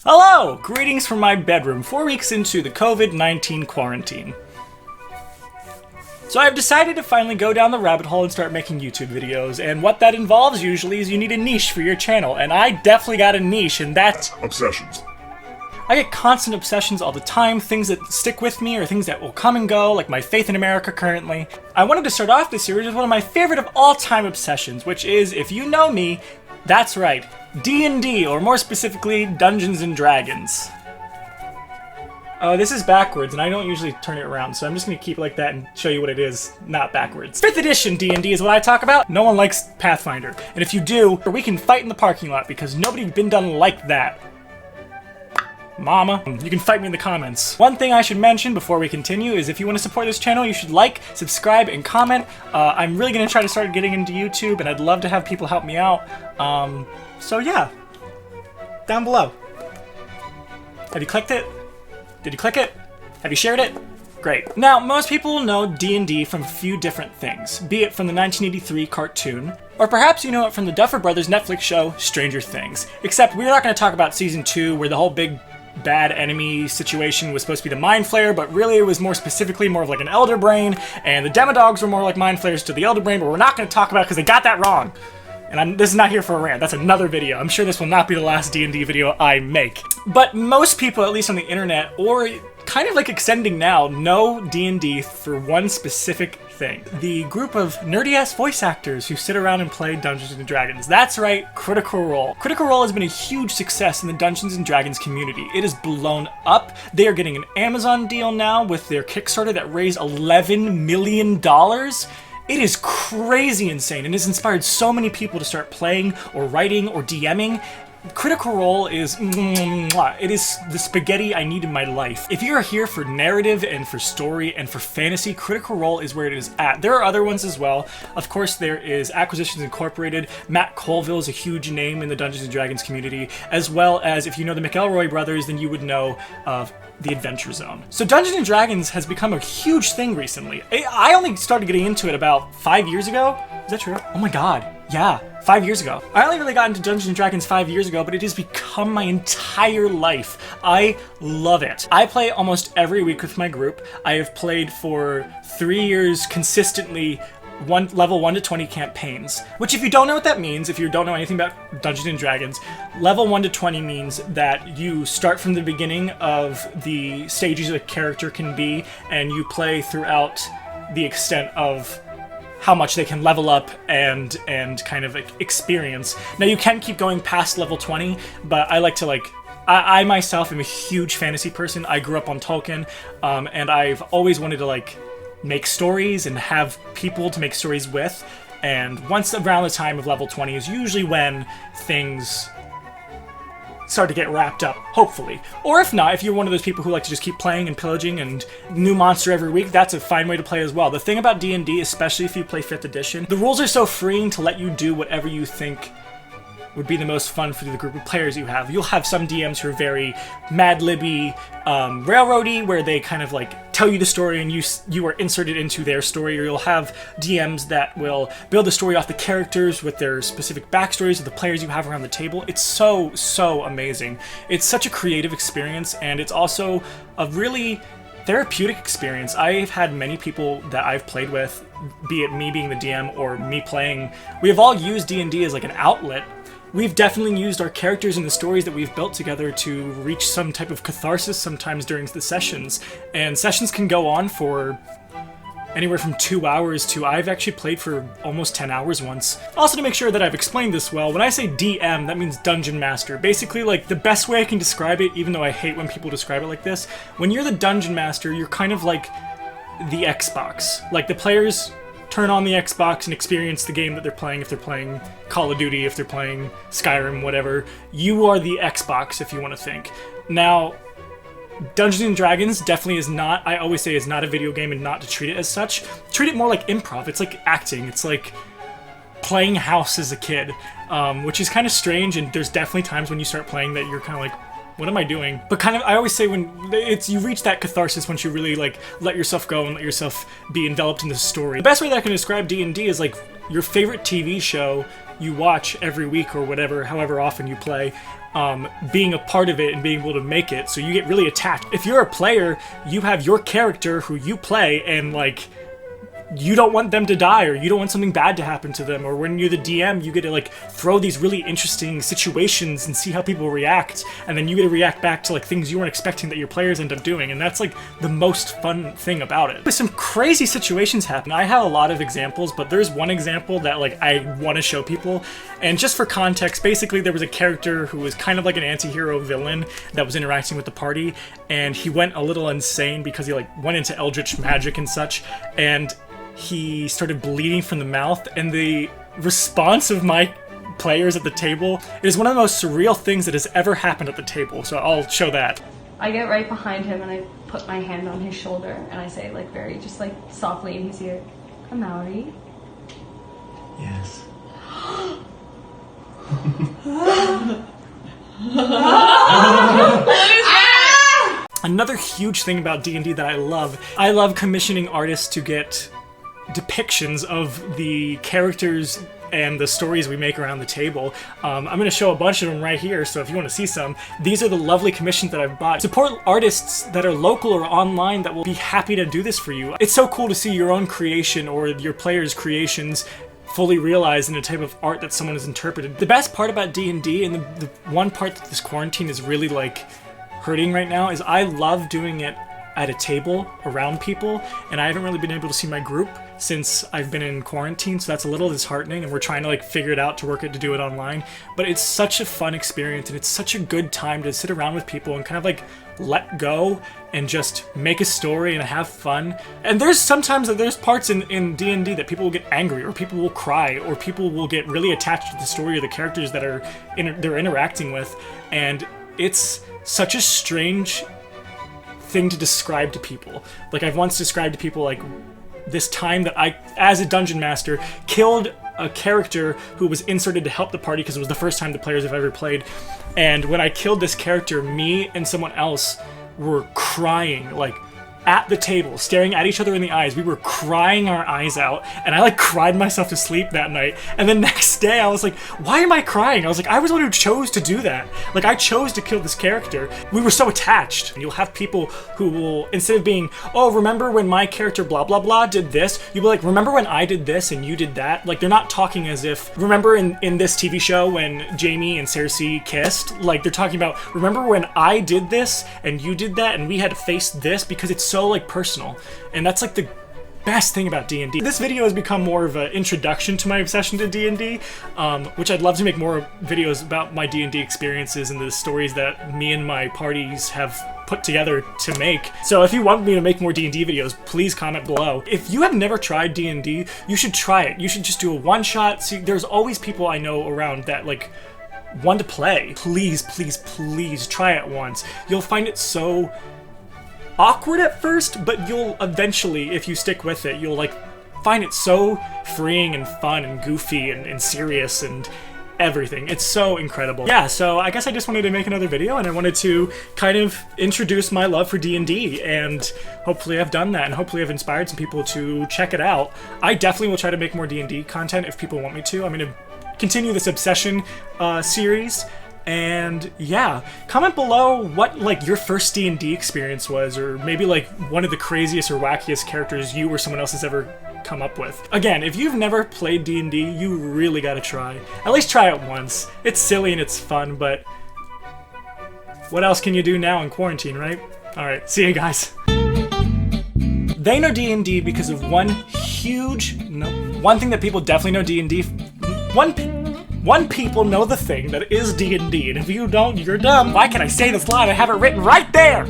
Hello! Greetings from my bedroom, 4 weeks into the COVID-19 quarantine. So I've decided to finally go down the rabbit hole and start making YouTube videos, and what that involves usually is you need a niche for your channel, and I definitely got a niche, and that's obsessions. I get constant obsessions all the time, things that stick with me or things that will come and go, like my faith in America currently. I wanted to start off this series with one of my favorite of all time obsessions, which is, if you know me, that's right, D&D, or more specifically, Dungeons and Dragons. Oh, this is backwards, and I don't usually turn it around, so I'm just gonna keep it like that and show you what it is, not backwards. 5th edition D&D is what I talk about. No one likes Pathfinder, and if you do, we can fight in the parking lot, because nobody's been done like that. Mama, you can fight me in the comments. One thing I should mention before we continue is if you want to support this channel, you should like, subscribe, and comment. I'm really going to try to start getting into YouTube, and I'd love to have people help me out. So yeah, down below. Have you clicked it? Did you click it? Have you shared it? Great. Now, most people will know D&D from a few different things, be it from the 1983 cartoon, or perhaps you know it from the Duffer Brothers Netflix show, Stranger Things. Except we're not going to talk about Season 2, where the whole big bad enemy situation was supposed to be the Mind Flayer, but really it was more specifically more of like an Elder Brain, and the Demodogs were more like Mind Flayers to the Elder Brain, but we're not going to talk about it because they got that wrong. And this is not here for a rant, that's another video. I'm sure this will not be the last D&D video I make. But most people, at least on the internet, or kind of like extending now, know D&D for one specific thing. The group of nerdy-ass voice actors who sit around and play Dungeons & Dragons. That's right, Critical Role. Critical Role has been a huge success in the Dungeons & Dragons community. It has blown up. They are getting an Amazon deal now with their Kickstarter that raised $11 million. It is crazy insane and has inspired so many people to start playing or writing or DMing. Critical Role is it is the spaghetti I need in my life. If you're here for narrative and for story and for fantasy, Critical Role is where it is at. There are other ones as well. Of course, there is Acquisitions Incorporated. Matt Colville is a huge name in the Dungeons & Dragons community, as well as if you know the McElroy brothers, then you would know of the Adventure Zone. So Dungeons & Dragons has become a huge thing recently. I only started getting into it about 5 years ago. Is that true? Oh my god, yeah. 5 years ago. I only really got into Dungeons & Dragons 5 years ago, but it has become my entire life. I love it. I play almost every week with my group. I have played for 3 years consistently level 1 to 20 campaigns, which if you don't know what that means, if you don't know anything about Dungeons & Dragons, level 1 to 20 means that you start from the beginning of the stages a character can be, and you play throughout the extent of how much they can level up and kind of experience. Now you can keep going past level 20, but I like to I myself am a huge fantasy person. I grew up on Tolkien, and I've always wanted to make stories and have people to make stories with. And once around the time of level 20 is usually when things start to get wrapped up, hopefully. Or if not, if you're one of those people who like to just keep playing and pillaging and new monster every week, that's a fine way to play as well. The thing about D&D, especially if you play 5th edition, the rules are so freeing to let you do whatever you think would be the most fun for the group of players you have. You'll have some DMs who are very Mad Libby, railroady, where they kind of tell you the story and you are inserted into their story, or you'll have DMs that will build the story off the characters with their specific backstories of the players you have around the table. It's so amazing. It's such a creative experience, and it's also a really therapeutic experience. I've had many people that I've played with, be it me being the DM or me playing, we have all used D&D as an outlet. We've definitely used our characters and the stories that we've built together to reach some type of catharsis sometimes during the sessions. And sessions can go on for anywhere from 2 hours to I've actually played for almost 10 hours once. Also, to make sure that I've explained this well, when I say DM, that means Dungeon Master. Basically, the best way I can describe it, even though I hate when people describe it like this, when you're the Dungeon Master, you're kind of like the Xbox. The players turn on the Xbox and experience the game that they're playing. If they're playing Call of Duty, if they're playing Skyrim, whatever, you are the Xbox, if you want to think. Now, Dungeons & Dragons definitely is not, I always say, is not a video game, and not to treat it as such. Treat it more like improv. It's like acting. It's like playing house as a kid, which is kind of strange, and there's definitely times when you start playing that you're kind of what am I doing? But kind of, I always say when you reach that catharsis once you really let yourself go and let yourself be enveloped in the story. The best way that I can describe D&D is your favorite TV show you watch every week or whatever, however often you play, being a part of it and being able to make it, so you get really attached. If you're a player, you have your character who you play, and like, you don't want them to die, or you don't want something bad to happen to them, or when you're the DM, you get to like throw these really interesting situations and see how people react, and then you get to react back to like things you weren't expecting that your players end up doing, and that's like the most fun thing about it. Some crazy situations happen. I have a lot of examples, but there's one example that like I want to show people, and just for context, basically there was a character who was kind of like an anti-hero villain that was interacting with the party, and he went a little insane because he like went into eldritch magic and such, and he started bleeding from the mouth, and the response of my players at the table is one of the most surreal things that has ever happened at the table, so I'll show that. I get right behind him and I put my hand on his shoulder and I say like very just like softly in his ear, "Amaury." Yes. Another huge thing about D&D that I love commissioning artists to get depictions of the characters and the stories we make around the table. I'm going to show a bunch of them right here, so if you want to see some, these are the lovely commissions that I've bought. Support artists that are local or online that will be happy to do this for you. It's so cool to see your own creation or your players' creations fully realized in a type of art that someone has interpreted. The best part about D&D, and the one part that this quarantine is really like hurting right now, is I love doing it at a table around people, and I haven't really been able to see my group since I've been in quarantine, so that's a little disheartening, and we're trying to like figure it out to work it to do it online. But it's such a fun experience, and it's such a good time to sit around with people and kind of like let go and just make a story and have fun. And there's sometimes that there's parts in D&D that people will get angry, or people will cry, or people will get really attached to the story or the characters that they're interacting with, and it's such a strange thing to describe to people. Like, I've once described to people like this time that I, as a dungeon master, killed a character who was inserted to help the party because it was the first time the players have ever played. And when I killed this character, me and someone else were crying, like, at the table, staring at each other in the eyes. We were crying our eyes out, and I like cried myself to sleep that night. And the next day I was like, why am I crying? I was like, I was the one who chose to do that. Like, I chose to kill this character. We were so attached. And you'll have people who will, instead of being, oh, remember when my character blah blah blah did this, you'll be like, remember when I did this and you did that? Like, they're not talking as if, remember in this TV show when Jamie and Cersei kissed? Like, they're talking about, remember when I did this and you did that and we had to face this, because it's so like personal. And that's like the best thing about D&D. This video has become more of an introduction to my obsession to D&D, which I'd love to make more videos about my D&D experiences and the stories that me and my parties have put together to make. So if you want me to make more D&D videos, please comment below. If you have never tried D&D, you should try it. You should just do a one-shot. See, there's always people I know around that like want to play. Please, please, please try it once. You'll find it so awkward at first, but you'll eventually, if you stick with it, you'll like find it so freeing and fun and goofy and serious and everything. It's so incredible. Yeah, so I guess I just wanted to make another video, and I wanted to kind of introduce my love for D&D, and hopefully I've done that, and hopefully I've inspired some people to check it out. I definitely will try to make more D&D content if people want me to. I'm going to continue this obsession series. And yeah, comment below what like your first D&D experience was, or maybe like one of the craziest or wackiest characters you or someone else has ever come up with. Again, if you've never played D&D, you really gotta try. At least try it once. It's silly and it's fun, but what else can you do now in quarantine, right? Alright, see you guys. They know D&D because of one thing that people definitely know D&D. One people know the thing that is D&D, and if you don't, you're dumb. Why can't I say this line? I have it written right there!